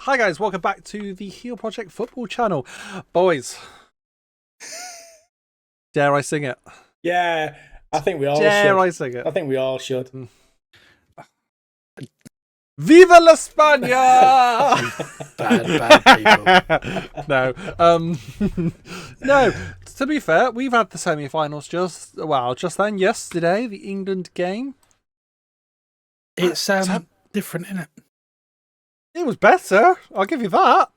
Hi guys, welcome back to the TheHeelProject football channel. Boys, dare I sing it? Yeah, I think we all Dare should. I sing it? I think we all should. Viva la España! bad people. No, to be fair, we've had the semi-finals just then, yesterday, the England game. It's different, isn't it? It was better, I'll give you that.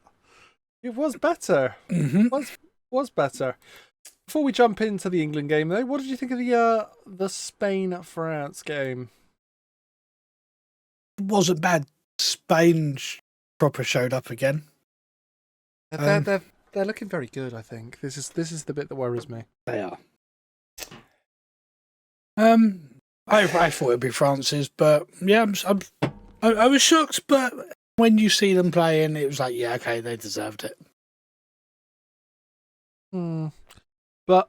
It was better. Mm-hmm. Was better. Before we jump into the England game, though, what did you think of the Spain-France game? It wasn't bad. Spain proper showed up again. They're looking very good, I think. This is the bit that worries me. They are. I thought it'd be France's, but yeah, I was shocked. But when you see them playing, it was like, yeah, okay, they deserved it. But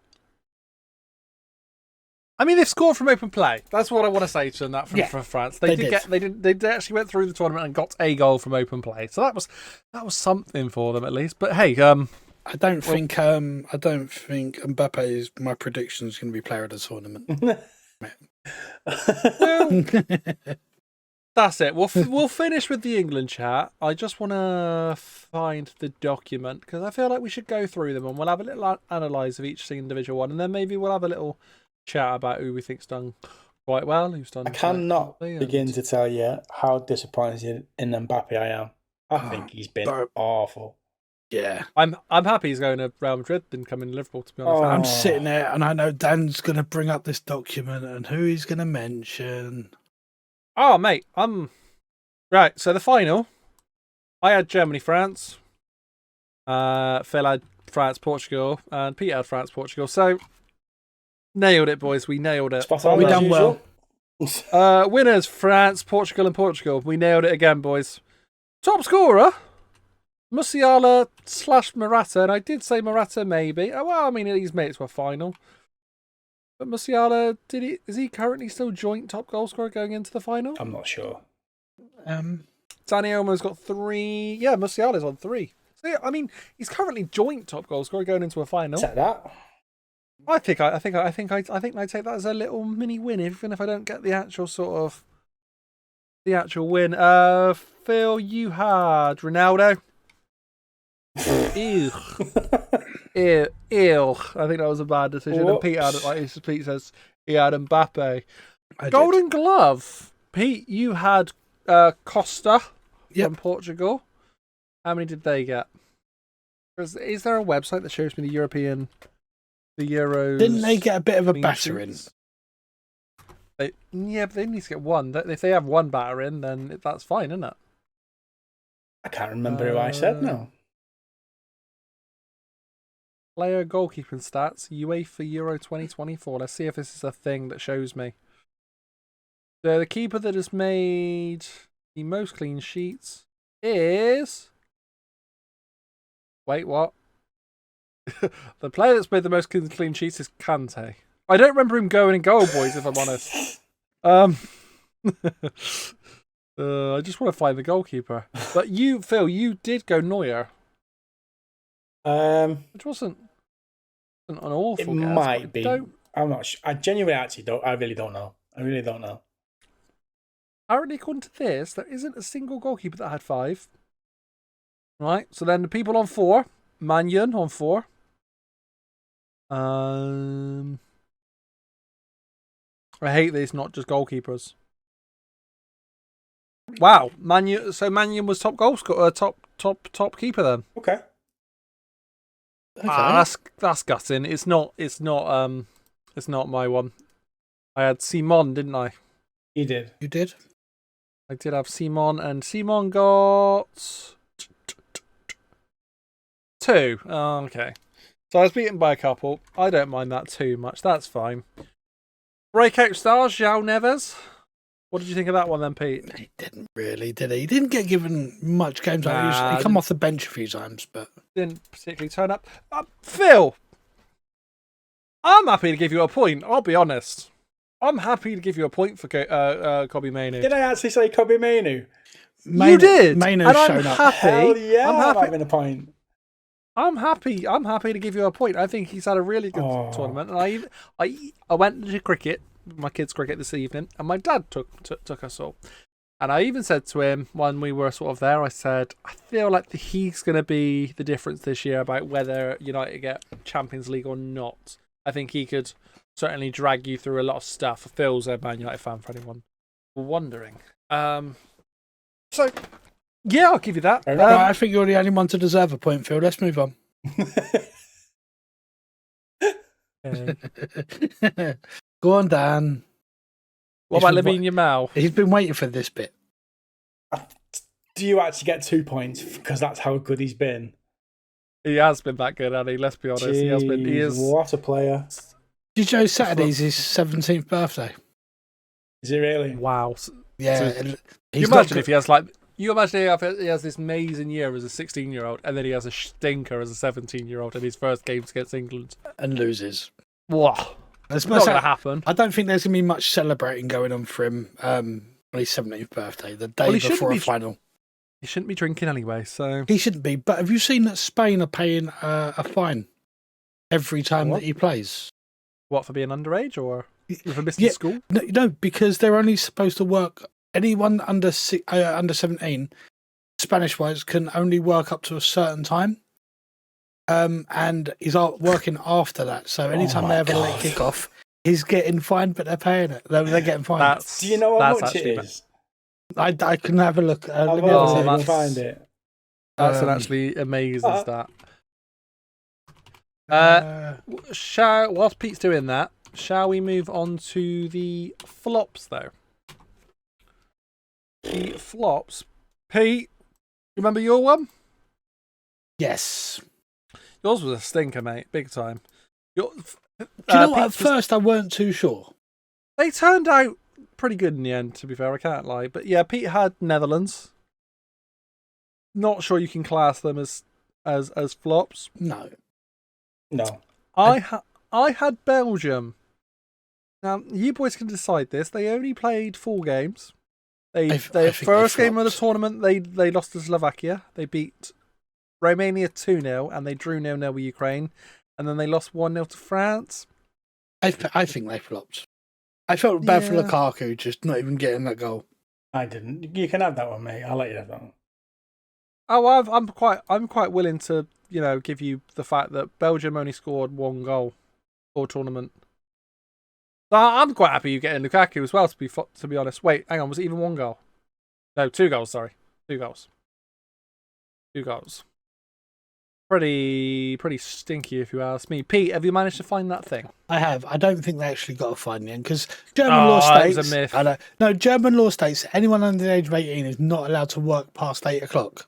I mean, they've scored from open play. That's what I want to say to them. From France, they actually went through the tournament and got a goal from open play. So that was something for them at least. But hey, I don't think Mbappe is my prediction is going to be player of the tournament. Well, that's it. We'll finish with the England chat. I just want to find the document because I feel like we should go through them and we'll have a little analyse of each individual one, and then maybe we'll have a little chat about who we think's done quite well, who's done. I cannot begin to tell you how disappointed in Mbappe I am. I think he's been awful. Yeah, I'm happy he's going to Real Madrid and coming to Liverpool. To be honest, I'm sitting there and I know Dan's going to bring up this document and who he's going to mention. Oh, mate, right. So the final, I had Germany, France. Phil had France, Portugal, and Pete had France, Portugal. So nailed it, boys. We nailed it. We done well. Winners: France, Portugal, and Portugal. We nailed it again, boys. Top scorer: Musiala / Morata, and I did say Morata maybe. Oh, well, I mean, he's made it to a final. But Musiala, is he currently still joint top goal scorer going into the final? I'm not sure. Dani Olmo's got 3. Yeah, Musiala's on 3. So yeah, I mean, he's currently joint top goal scorer going into a final. Set that. I think I take that as a little mini win, even if I don't get the actual win. Phil, you had Ronaldo. Ew. Ew. I think that was a bad decision. Whoops. And Pete had it, like Pete says, he had Mbappe. Golden Glove. Pete, you had Costa from Portugal. How many did they get? Is there a website that shows me the Euros? Didn't they get a bit of a battering? Yeah, but they need to get one. If they have one battering, then that's fine, isn't it? I can't remember who I said now. Player goalkeeping stats, UEFA Euro 2024. Let's see if this is a thing that shows me. So the keeper that has made the most clean sheets is... Wait, what? The player that's made the most clean sheets is Kante. I don't remember him going in goal, boys, if I'm honest. I just want to find the goalkeeper. But you, Phil, you did go Neuer. Which wasn't an awful guess. It might be. I'm not sure. I genuinely actually don't. I really don't know. I really don't know. Apparently, according to this, there isn't a single goalkeeper that had 5. Right. So then the people on 4, Mannion on 4. I hate this. Not just goalkeepers. Wow, Mannion. So Mannion was top goal scorer, top keeper then. Okay. That's gutting. It's not my one. I had Simon, didn't I? You did. You did. I did have Simon, and Simon got 2. Oh, okay. So I was beaten by a couple. I don't mind that too much. That's fine. Breakout stars, João Neves. What did you think of that one then, Pete? He didn't really, did he? He didn't get given much game time. He come off the bench a few times, but didn't particularly turn up. Phil, I'm happy to give you a point. I'll be honest. I'm happy to give you a point for Kobe Mainu. Did I actually say Kobe Mainu? You did, Maino's and I'm shown up. happy. Hell yeah, I'm I'm happy. having a point. I'm happy. I'm happy to give you a point. I think he's had a really good tournament, and I went to cricket, my kids' cricket this evening, and my dad took us all. And I even said to him when we were sort of there, I said, I feel like he's going to be the difference this year about whether United get Champions League or not. I think he could certainly drag you through a lot of stuff. Phil's a Man United fan, for anyone wondering. So, yeah, I'll give you that. I think you're the only one to deserve a point, Phil. Let's move on. Go on, Dan. What about Lamine Yamal? He's been waiting for this bit. Do you actually get 2 points because that's how good he's been? He has been that good, hasn't he? Let's be honest. Jeez, He has been. He is. What a player. Did you know Saturday's his 17th birthday? Is he really? Wow. Yeah. So, you imagine if he has you imagine if he has this amazing year as a 16-year-old, and then he has a stinker as a 17-year-old in his first games against England and loses. Wow. It's not going to happen. I don't think there's going to be much celebrating going on for him on his 17th birthday, the day before a final. He shouldn't be drinking anyway, so... He shouldn't be, but have you seen that Spain are paying a fine every time that he plays? What, for being underage or for missing school? No, because they're only supposed to work... Anyone under 17, Spanish-wise, can only work up to a certain time. And he's working after that. So anytime they have a late kick-off, he's getting fined, but they're paying it. They're getting fined. Do you know how much it is? I can have a look. Let me have a look, find it. That's an actually amazing stat. Whilst Pete's doing that, shall we move on to the flops, though? The flops. Pete, remember your one? Yes. Yours was a stinker, mate. Big time. Do you know what? At first, I weren't too sure. They turned out pretty good in the end, to be fair. I can't lie. But yeah, Pete had Netherlands. Not sure you can class them as flops. No. I had Belgium. Now, you boys can decide this. They only played 4 games. Their first game of the tournament, they lost to Slovakia. They beat Romania 2-0, and they drew 0-0 with Ukraine. And then they lost 1-0 to France. I think they flopped. I felt bad for Lukaku just not even getting that goal. I didn't. You can have that one, mate. I'll let you have that one. Oh, I'm quite willing to, give you the fact that Belgium only scored 1 goal for tournament. So I'm quite happy you getting Lukaku as well. To be honest. Wait, hang on. Was it even 1 goal? No, 2 goals. Sorry, 2 goals. 2 goals. Pretty stinky, if you ask me. Pete, have you managed to find that thing? I have. I don't think they actually got to find the end because German law states. It was a myth. No, German law states anyone under the age of 18 is not allowed to work past 8 o'clock.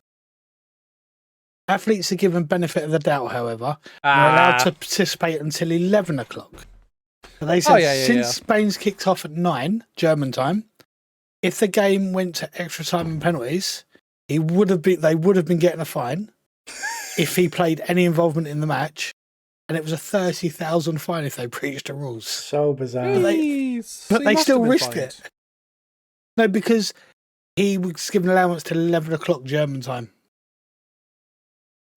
Athletes are given benefit of the doubt, however, and are allowed to participate until 11 o'clock. So they said since Spain's kicked off at 9 German time, if the game went to extra time and penalties, they would have been getting a fine if he played any involvement in the match, and it was a 30,000 fine if they breached the rules. So bizarre. But they still risked it. No, because he was given allowance till 11 o'clock German time.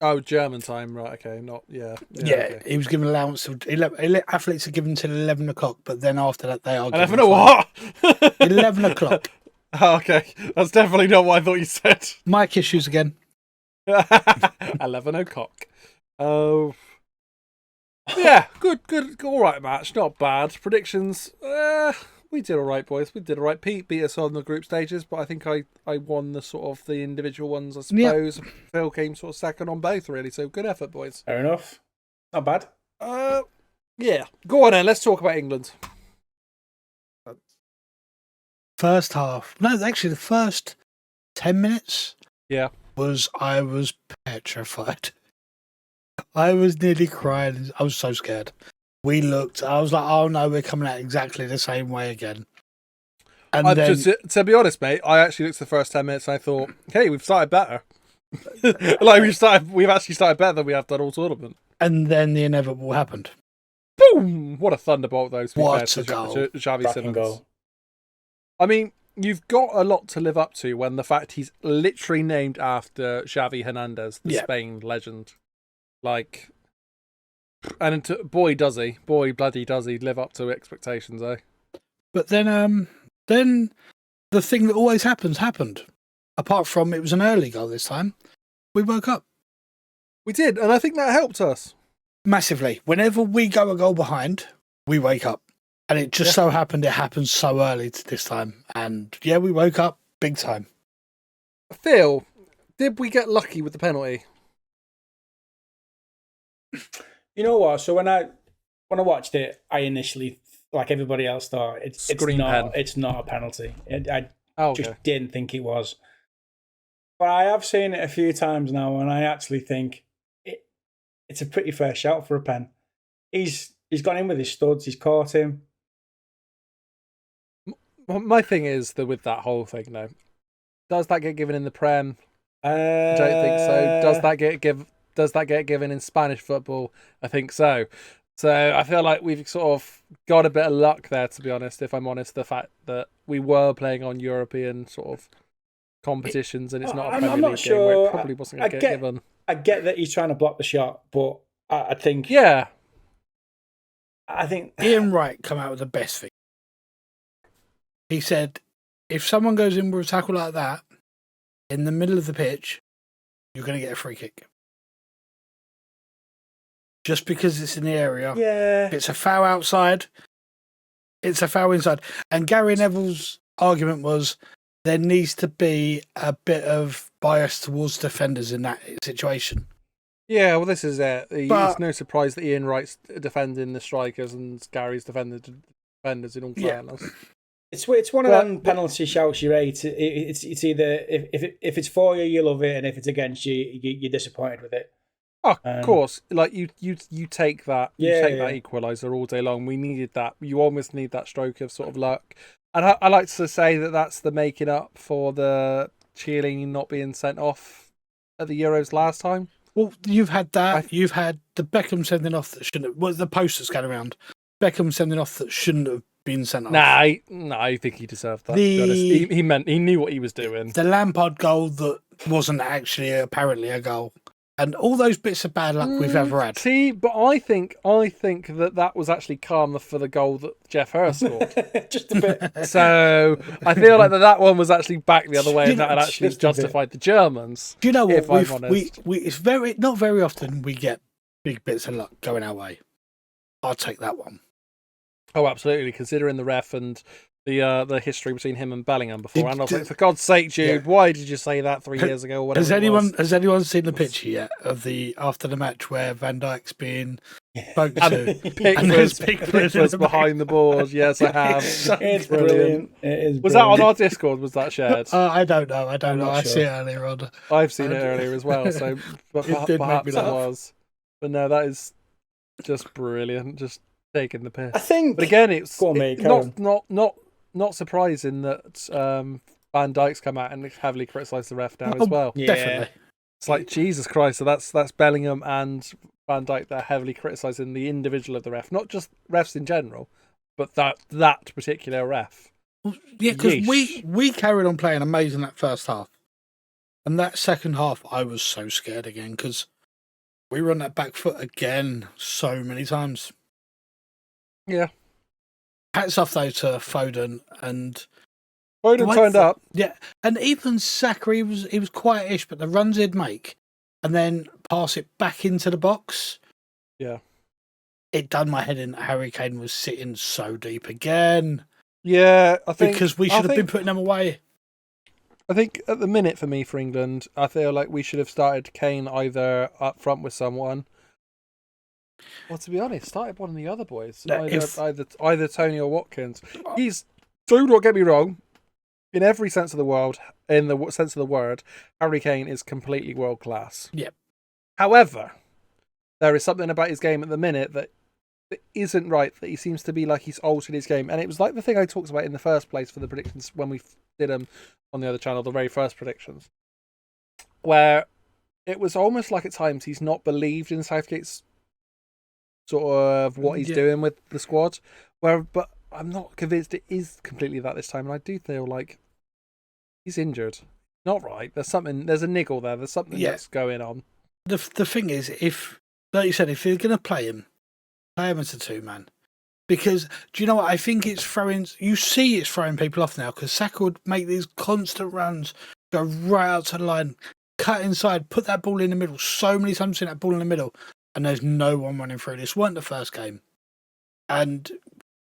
Oh, German time, right? Okay, not Okay. He was given allowance. Athletes are given till 11 o'clock, but then after that they are. 11 or what? 11 o'clock. Oh, okay, that's definitely not what I thought you said. Mic issues again. 11 o'clock. Oh, yeah, good, all right match, not bad. Predictions, we did all right, boys. We did all right. Pete beat us on the group stages, but I think I won the sort of the individual ones, I suppose. Yep. Phil came sort of second on both, really. So good effort, boys. Fair enough. Not bad. Yeah. Go on then. Let's talk about England. First half. No, actually, the first 10 minutes. Yeah. I was petrified. I was nearly crying. I was so scared. I was like, oh no, we're coming out exactly the same way again. And then, to be honest, mate, I actually looked at the first 10 minutes and I thought, hey, we've started better. We've actually started better than we have done all tournament. And then the inevitable happened. Boom! What a thunderbolt, though. What a goal. Xavi Simons. Goal. I mean, you've got a lot to live up to when the fact he's literally named after Xavi Hernandez, the Spain legend. Like, and boy bloody does he live up to expectations, eh? But then the thing that always happened. Apart from it was an early goal this time, we woke up. We did, and I think that helped us massively. Whenever we go a goal behind, we wake up. And it just so happened it happened so early this time. And yeah, we woke up big time. Phil, did we get lucky with the penalty? You know what? So when I watched it, I initially, like everybody else, thought it's not a penalty. I just didn't think it was. But I have seen it a few times now, and I actually think it's a pretty fair shout for a pen. He's gone in with his studs. He's caught him. My thing is that with that whole thing, though, does that get given in the Prem? I don't think so. Does that get given in Spanish football? I think so. So I feel like we've sort of got a bit of luck there, to be honest. If I'm honest, the fact that we were playing on European sort of competitions and it's not a Premier League game where it probably wasn't going to get given. I get that he's trying to block the shot, but I think I think Ian Wright come out with the best thing. He said, if someone goes in with a tackle like that in the middle of the pitch, you're going to get a free kick. Just because it's in the area. Yeah. If it's a foul outside, it's a foul inside. And Gary Neville's argument was there needs to be a bit of bias towards defenders in that situation. Yeah, well, this is it. It's no surprise that Ian Wright's defending the strikers and Gary's defending the defenders, in all fairness. It's one of them penalty shouts you rate. It's either if it's for you, you love it, and if it's against you, you're disappointed with it. Oh, of course. Like you take that. You take that equaliser all day long. We needed that. You almost need that stroke of sort of luck. And I like to say that that's the making up for the Chiellini not being sent off at the Euros last time. Well, you've had that. You've had the Beckham sending off that shouldn't have. Well, the posters going around. Beckham sending off that shouldn't have been sent off. Nah, I think he deserved that. He knew what he was doing. The Lampard goal that wasn't actually apparently a goal. And all those bits of bad luck we've ever had. See, but I think that was actually karma for the goal that Jeff Hurst scored. Just a bit. So I feel like that one was actually back the other way, and that had actually justified the Germans. Do you know what? If I'm honest. It's not very often we get big bits of luck going our way. I'll take that one. Oh, absolutely. Considering the ref and the history between him and Bellingham before, and I was like, for God's sake, Jude, why did you say that 3 years ago? Or whatever has anyone seen the picture yet of after the match where Van Dijk's being spoke to? Pickford was behind the board. Yes, I have. It's brilliant. It is. Was that on our Discord? Was that shared? I don't know. I see it earlier on. I've seen it earlier as well. So perhaps it was. But no, that is just brilliant. Just taking the piss. I think. But again, it's not surprising that Van Dijk's come out and heavily criticised the ref now as well. Yeah. Definitely. It's like, Jesus Christ, so that's Bellingham and Van Dijk that are heavily criticising the individual of the ref, not just refs in general, but that particular ref. Well, yeah, because we carried on playing amazing that first half. And that second half, I was so scared again because we were on that back foot again so many times. Yeah. Hats off though to Foden and Foden turned up. Yeah, and even Saka, he was quietish, but the runs he'd make and then pass it back into the box. Yeah, it done my head in. Harry Kane was sitting so deep again. Yeah, I think because we should have been putting them away. I think at the minute for England, I feel like we should have started Kane either up front with someone. Well, to be honest, started one of the other boys, either Tony or Watkins. Do not get me wrong, in every sense of the word, Harry Kane is completely world class. Yep. However, there is something about his game at the minute that isn't right. That he seems to be like he's altered his game, and it was like the thing I talked about in the first place for the predictions when we did them on the other channel, the very first predictions, where it was almost like at times he's not believed in Southgate's sort of what he's doing with the squad. But I'm not convinced it is completely that this time, and I do feel like He's injured. Not right. There's a niggle there. There's something that's going on. The thing is, if, like you said, if you're going to play him as a 2-man. Because, do you know what? I think it's throwing people off now, because Saka would make these constant runs, go right out to the line, cut inside, put that ball in the middle. So many times in that ball in the middle, and there's no one running through. This wasn't the first game. And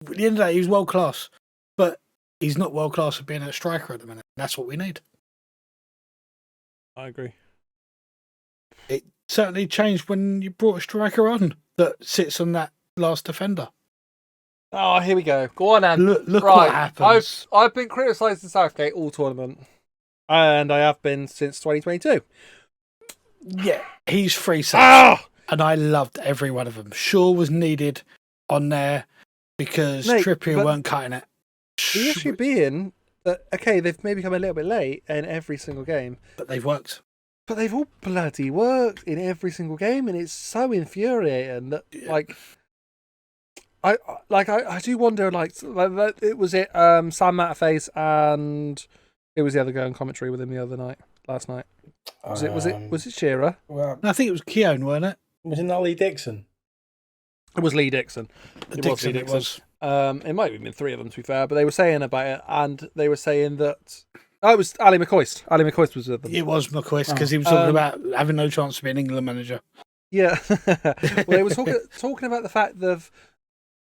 at the end of the day, he's world class. But he's not world class at being a striker at the minute. That's what we need. I agree. It certainly changed when you brought a striker on that sits on that last defender. Oh, here we go. Go on, Anne. Look what happens. I've been criticising Southgate all tournament, and I have been since 2022. Yeah, he's 3 saves, and I loved every one of them. Shaw was needed on there because Trippier weren't cutting it. The issue being that, okay, they've maybe come a little bit late in every single game, but they've worked. But they've all bloody worked in every single game, and it's so infuriating that I do wonder, it was Sam Matterface, and it was the other guy on commentary with him last night. Was it Shearer? Well, I think it was Keown, wasn't it? Was it not Lee Dixon? It was Lee Dixon. It was Lee Dixon. It might have been 3 of them, to be fair, but they were saying about it, and they were saying that. Oh, it was Ali McCoist. Ali McCoist was with them. It was McCoist, because he was talking about having no chance to be an England manager. Yeah. Well, they were talking about the fact that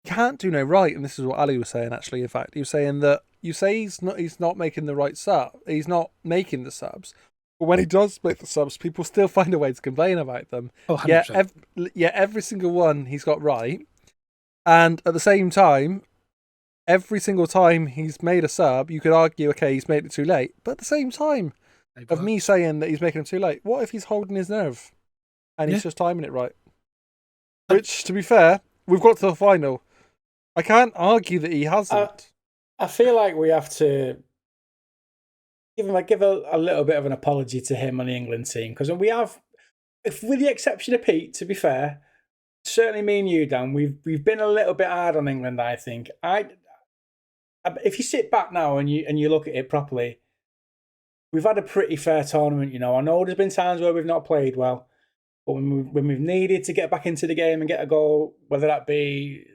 can't do no right, and this is what Ali was saying. Actually, in fact, he was saying that you say he's not making the right sub. He's not making the subs, but when he does make the subs, people still find a way to complain about them. Oh, 100%. Every single one he's got right, and at the same time, every single time he's made a sub, you could argue, okay, he's made it too late. But at the same time of me saying that he's making it too late, what if he's holding his nerve and he's just timing it right? Which, to be fair, we've got to the final. I can't argue that he hasn't. I feel like we have to give a little bit of an apology to him on the England team, because we have, with the exception of Pete, to be fair, certainly me and you, Dan, we've been a little bit hard on England. I think if you sit back now and you look at it properly, we've had a pretty fair tournament. You know, I know there's been times where we've not played well, but when we've needed to get back into the game and get a goal, whether that be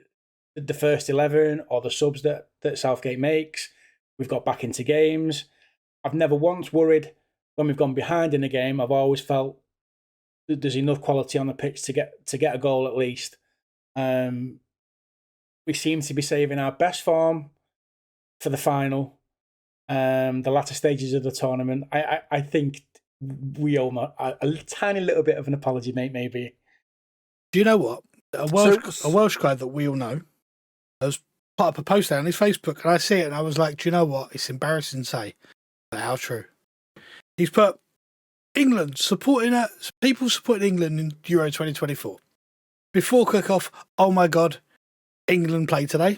the first 11 or the subs that Southgate makes, we've got back into games. I've never once worried when we've gone behind in a game. I've always felt that there's enough quality on the pitch to get a goal at least. We seem to be saving our best form for the final, the latter stages of the tournament. I think we owe a tiny little bit of an apology, mate, maybe. Do you know what? A Welsh guy that we all know has put up a post there on his Facebook, and I see it and I was like, do you know what? It's embarrassing to say, but how true. He's put England people supporting England in Euro 2024. Before kickoff, oh my God, England play today.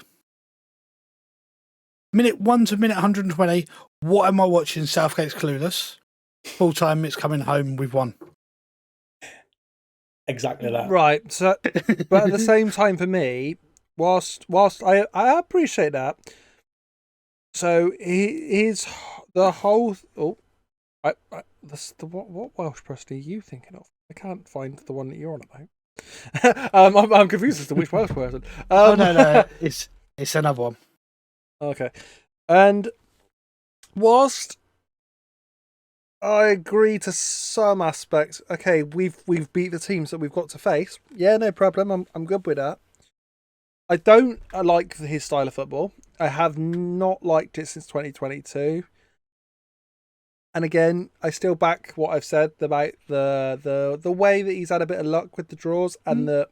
Minute 1 to minute 120. What am I watching? Southgate's clueless. Full time, it's coming home. We've won. Exactly that. Right. So, but at the same time, for me, whilst I appreciate that. So he's the whole. What Welsh person are you thinking of? I can't find the one that you're on about. I'm confused as to which Welsh person. No, it's another one. Okay, and whilst I agree to some aspects, okay, we've beat the teams that we've got to face. Yeah, no problem. I'm good with that. I don't like his style of football. I have not liked it since 2022. And again, I still back what I've said about the way that he's had a bit of luck with the draws, and that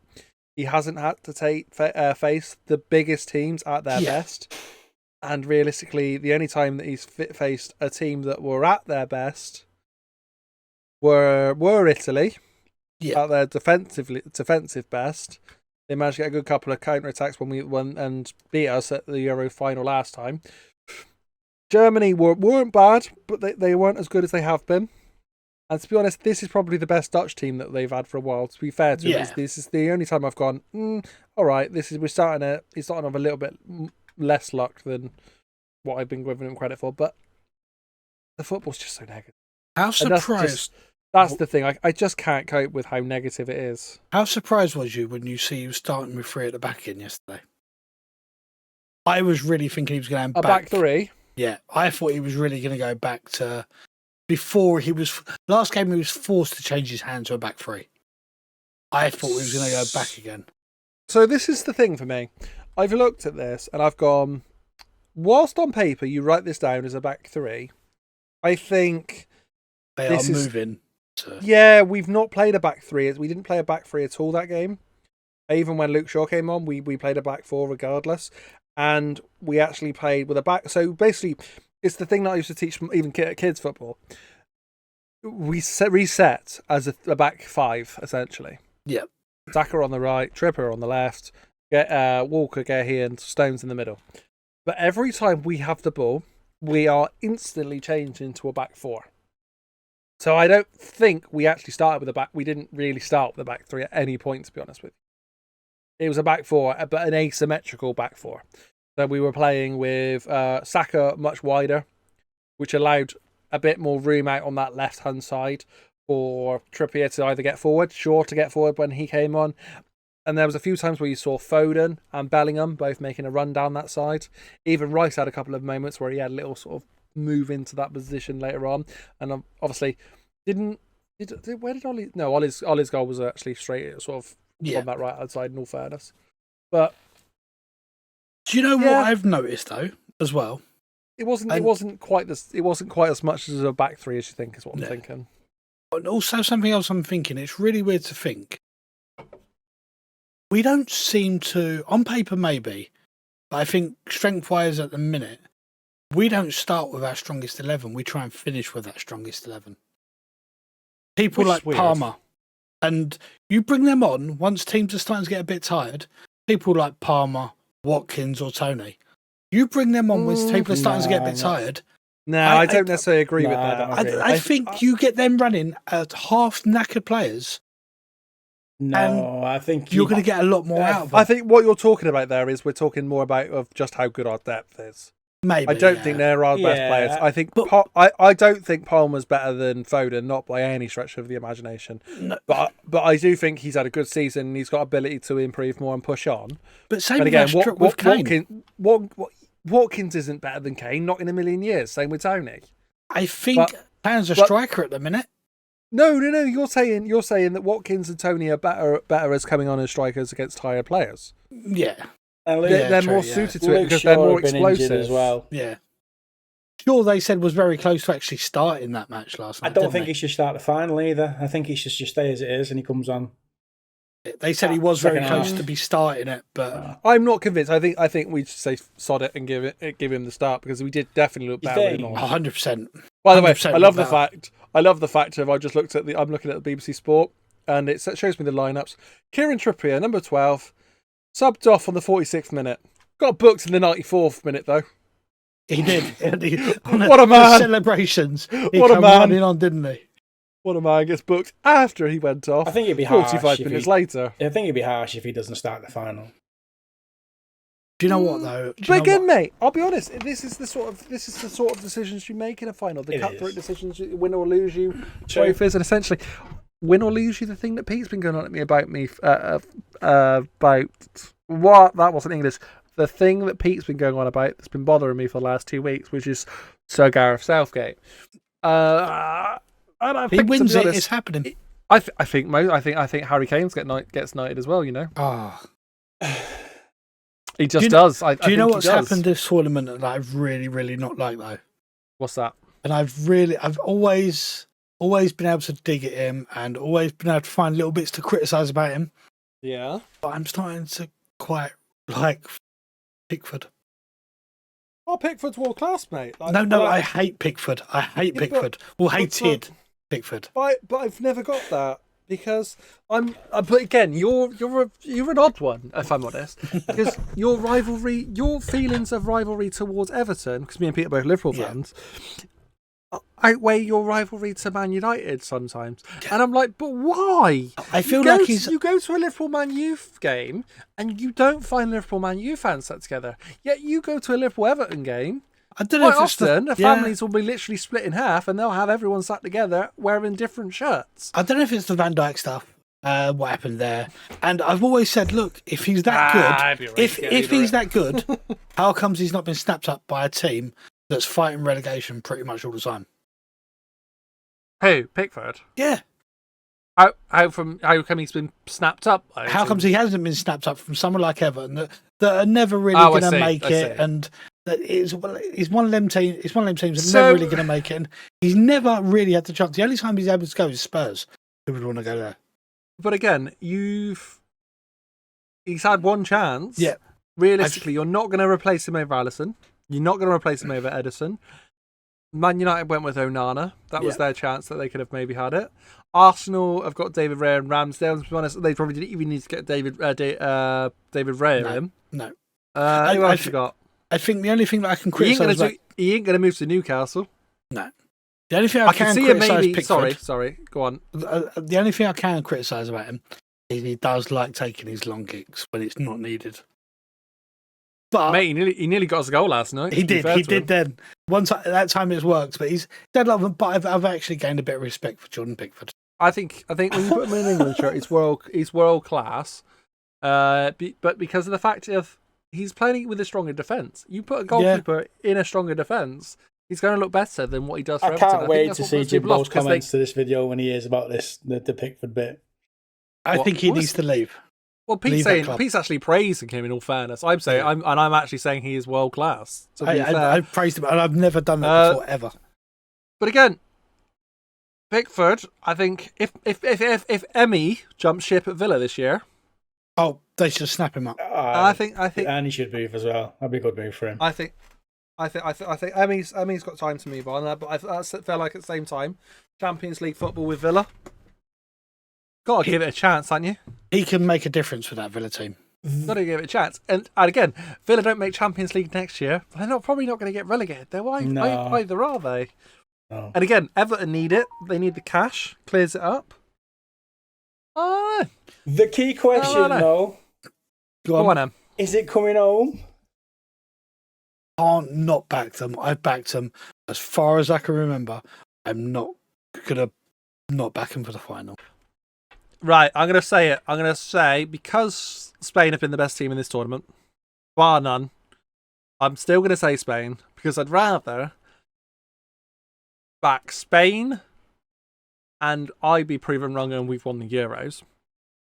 he hasn't had to face the biggest teams at their best. And realistically, the only time that he's faced a team that were at their best were Italy at their defensive best. They managed to get a good couple of counter-attacks when we won and beat us at the Euro final last time. Germany weren't bad, but they weren't as good as they have been. And to be honest, this is probably the best Dutch team that they've had for a while. To be fair to it, this is the only time I've gone, all right, we're starting off a little bit less luck than what I've been giving him credit for. But the football's just so negative. How surprised? That's the thing. I just can't cope with how negative it is. How surprised was you when you see you starting with 3 at the back in yesterday? I was really thinking he was going to go back 3. Yeah, I thought he was really going to go back to before he was. Last game, he was forced to change his hand to a back 3. I thought he was going to go back again. So this is the thing for me. I've looked at this and I've gone, whilst on paper you write this down as a back 3, I think they are moving. Yeah, we've not played a back 3. We didn't play a back 3 at all that game. Even when Luke Shaw came on, we played a back 4 regardless. And we actually played with a back. So basically, it's the thing that I used to teach even kids football. We reset as a back 5, essentially. Yep. Saka on the right, Tripper on the left, Walker, Gehi, and Stones in the middle. But every time we have the ball, we are instantly changed into a back 4. So I don't think we actually started with a back. We didn't really start with a back 3 at any point, to be honest with you. It was a back 4, but an asymmetrical back 4. So we were playing with Saka much wider, which allowed a bit more room out on that left-hand side for Trippier to either get forward, Shaw to get forward when he came on. And there was a few times where you saw Foden and Bellingham both making a run down that side. Even Rice had a couple of moments where he had a little sort of move into that position later on. And obviously, where did Ollie... No, Ollie's goal was actually straight sort of on that right-hand side, in all fairness. But... Do you know what I've noticed, though, as well? It wasn't quite as much as a back 3 as you think, is what I'm thinking. And also something else I'm thinking, it's really weird to think. We don't seem to, on paper maybe, but I think strength-wise at the minute, we don't start with our strongest 11. We try and finish with that strongest 11. People like Palmer. And you bring them on, once teams are starting to get a bit tired, people like Palmer, Watkins or Tony. You bring them on when people are starting to get a bit tired. No, I don't necessarily agree with that. I think you get them running at half knackered players. No, I think you're going to get a lot more out of them. I think what you're talking about there is we're talking more about of just how good our depth is. Maybe. I don't think they're our best players. I think I don't think Palmer's better than Foden, not by any stretch of the imagination. No. But I do think he's had a good season and he's got ability to improve more and push on. But same with Kane. Watkins isn't better than Kane, not in a million years. Same with Tony. I think Kane's a striker at the minute. No. You're saying that Watkins and Tony are better as coming on as strikers against higher players. Yeah. They're more suited to it because they're more explosive as well. Yeah. Sure, they said was very close to actually starting that match last night. I don't think he should start the final either. I think he should just stay as it is and he comes on. They said he was very close to be starting it, but I'm not convinced. I think we should say sod it and give him the start because we did definitely look better. 100%. By the way, I love the fact of I'm looking at the BBC Sport and it shows me the lineups. Kieran Trippier, number 12. Subbed off on the 46th minute. Got booked in the 94th minute, though. He did. What a man. Celebrations. What a man. Running on, didn't he? What a man gets booked after he went off. I think it'd be harsh 45 minutes later. I think it'd be harsh if he doesn't start the final. Do you know what, though? But again, mate, I'll be honest. This is the sort of decisions you make in a final. The cutthroat decisions, win or lose you, trophies, and essentially... Win or lose you, the thing that Pete's been going on at me about what? That wasn't English. The thing that Pete's been going on about that's been bothering me for the last 2 weeks, which is Sir Gareth Southgate. And I he think, wins to be honest, it's happening. I think Harry Kane gets knighted as well. You know. Oh. He just does. Do you know what's happened this tournament that I've really, really not liked though? What's that? And I've always been able to dig at him and always been able to find little bits to criticise about him. Yeah. But I'm starting to quite like Pickford. Oh, Pickford's world class, mate. I hate Pickford. I hate Pickford. Hated Pickford. But I've never got that because I'm. But again, you're an odd one, if I'm honest, because your feelings of rivalry towards Everton, because me and Pete are both Liverpool fans. Outweigh your rivalry to Man United sometimes, and I'm like, but why? I feel you go to a Liverpool Man U game and you don't find Liverpool Man U fans sat together. Yet you go to a Liverpool Everton game I don't know quite often, the families will be literally split in half, and they'll have everyone sat together wearing different shirts. I don't know if it's the Van Dijk stuff. What happened there? And I've always said, look, if he's that good, if he's that good, how comes he's not been snapped up by a team that's fighting relegation pretty much all the time? Who? Pickford? Yeah. How come he's been snapped up? How comes he hasn't been snapped up from someone like Everton that are never really going to make it, and that he's one of them teams. It's one of them teams that's never really going to make it, and he's never really had the chance. The only time he's able to go is Spurs. Who would want to go there? But again, he's had one chance. Yeah. Realistically, you're not going to replace him over Alisson. You're not going to replace him over Edison. Man United went with Onana. That was their chance that they could have maybe had it. Arsenal have got David Raya and Ramsdale. To be honest, they probably didn't even need to get David Raya in. No. Who else you got? I think the only thing that I can criticise... He ain't going to move to Newcastle. No. The only thing I can criticise Pickford... Sorry, go on. The only thing I can criticise about him is he does like taking his long kicks when it's not needed. But mate, he nearly got us a goal last night. He did then. One time, that time it's worked, but he's dead love him. But I've actually gained a bit of respect for Jordan Pickford. I think when you put him in an England shirt, he's world class. But because of the fact of he's playing with a stronger defence, you put a goalkeeper in a stronger defence, he's going to look better than what he does for Everton. I can't wait to see Jimbo's comments to this video when he hears about the Pickford bit. I think he needs to leave. Well, Pete's actually praising him. In all fairness, I'm saying I'm actually saying he is world class. I've praised him, and I've never done that before ever. But again, Pickford, I think if Emmy jumps ship at Villa this year, they should snap him up. I think, and he should move as well. That'd be a good move for him. I think Emmy's got time to move on, but I feel like at the same time, Champions League football with Villa. Got to give it a chance, haven't you? He can make a difference for that Villa team. Got to give it a chance. And again, Villa don't make Champions League next year. They're probably not going to get relegated. Either are they? No. And again, Everton need it. They need the cash. Clears it up. The key question, though, go on, is it coming home? Can't not back them. I've backed them as far as I can remember. I'm not going to not back them for the final. Right, I'm going to say it. I'm going to say, because Spain have been the best team in this tournament, bar none, I'm still going to say Spain, because I'd rather back Spain and I be proven wrong and we've won the Euros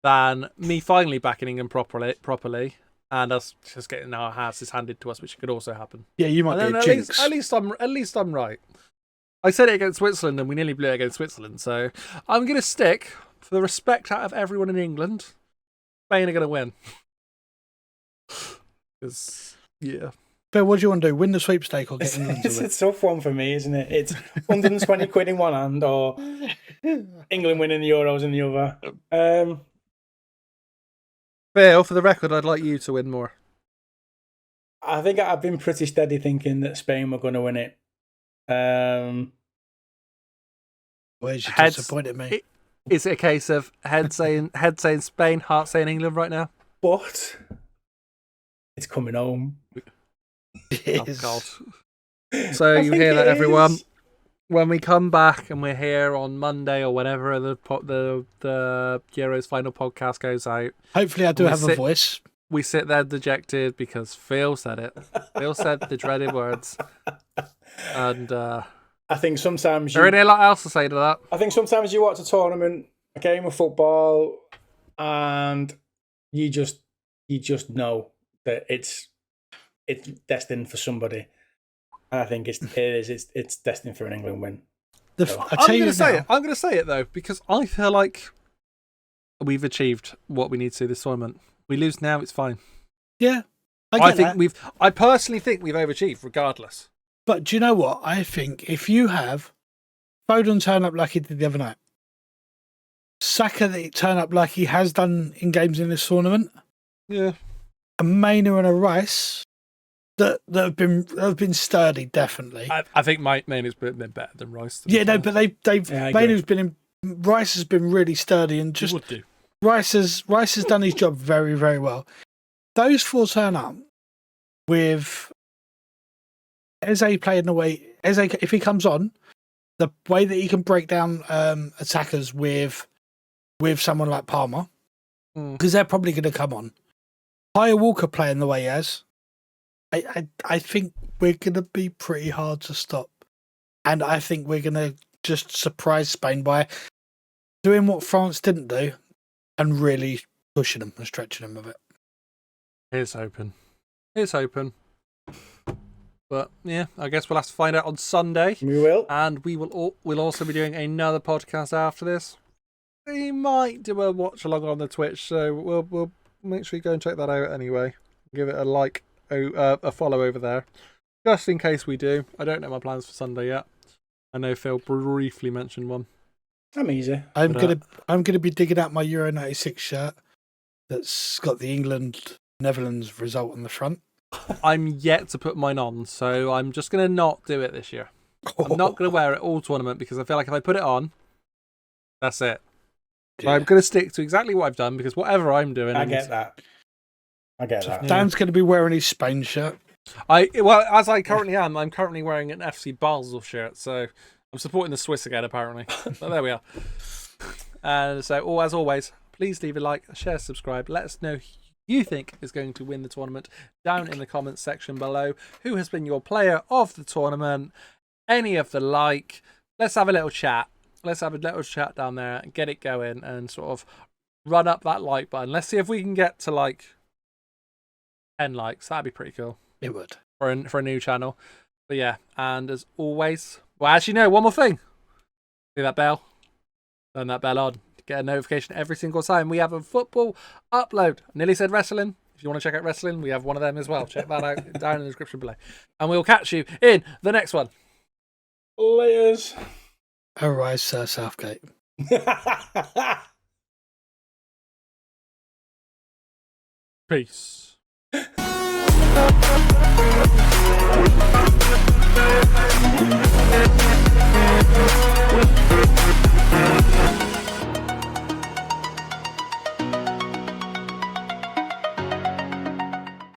than me finally backing England properly and us just getting our houses handed to us, which could also happen. Yeah, you might be a jinx. At least I'm right. I said it against Switzerland and we nearly blew it against Switzerland, so I'm going to stick... For the respect out of everyone in England, Spain are going to win. Yeah. Phil, what do you want to do? Win the sweepstake or get England to win? It's a tough one for me, isn't it? It's 120 quid in one hand or England winning the Euros in the other. Phil, for the record, I'd like you to win more. I think I've been pretty steady thinking that Spain were going to win it. Where's you disappointed me? Is it a case of head saying Spain, heart saying England right now? But it's coming home. Oh God! So you hear that, everyone? When we come back and we're here on Monday or whenever the Euros final podcast goes out, hopefully I do have a voice. We sit there dejected because Phil said it. Phil said the dreaded words, and. I think sometimes you... Is there anything else to say to that? I think sometimes you watch a tournament, a game of football, and you just know that it's destined for somebody. And I think it's destined for an England win. I'm going to say it though, because I feel like we've achieved what we need to this tournament. We lose now, it's fine. Yeah, I personally think we've overachieved, regardless. But do you know what? I think if you have Foden turn up like he did the other night, Saka turn up like he has done in games in this tournament, a Maynard and a Rice that have been sturdy, definitely. I think Maynard's been better than Rice. But Maynard's Rice has been really sturdy and just Rice has done his job very, very well. Those four turn up with Eze playing the way Eze, if he comes on, the way that he can break down attackers with someone like Palmer, because they're probably going to come on. Kyle Walker playing the way he has, I think we're going to be pretty hard to stop, and I think we're going to just surprise Spain by doing what France didn't do and really pushing them and stretching them a bit. It's open. But yeah, I guess we'll have to find out on Sunday. We will. And we'll also be doing another podcast after this. We might do a watch along on the Twitch, so we'll make sure you go and check that out anyway. Give it a like, a follow over there. Just in case we do. I don't know my plans for Sunday yet. I know Phil briefly mentioned one. I'm easy. I'm gonna be digging out my Euro 96 shirt that's got the England-Netherlands result on the front. I'm yet to put mine on, so I'm just going to not do it this year. I'm not going to wear it all tournament because I feel like if I put it on, that's it. Yeah. So I'm going to stick to exactly what I've done because whatever I'm doing... I get that. Dan's going to be wearing his Spain shirt. As I currently am, I'm currently wearing an FC Basel shirt, so I'm supporting the Swiss again, apparently. So there we are. And so, as always, please leave a like, share, subscribe. Let us know who you think is going to win the tournament down in the comments section below. Who has been your player of the tournament? Any of the like. Let's have a little chat. Let's have a little chat down there and get it going and sort of run up that like button. Let's see if we can get to like 10 likes. That'd be pretty cool. It would. For a new channel. But yeah, and as always, well, actually, no, one more thing. See that bell? Turn that bell on. Get a notification every single time we have a football upload. I nearly said wrestling. If you want to check out wrestling, we have one of them as well. Check that out down in the description below. And we'll catch you in the next one. Laters. Arise, Sir Southgate. Peace.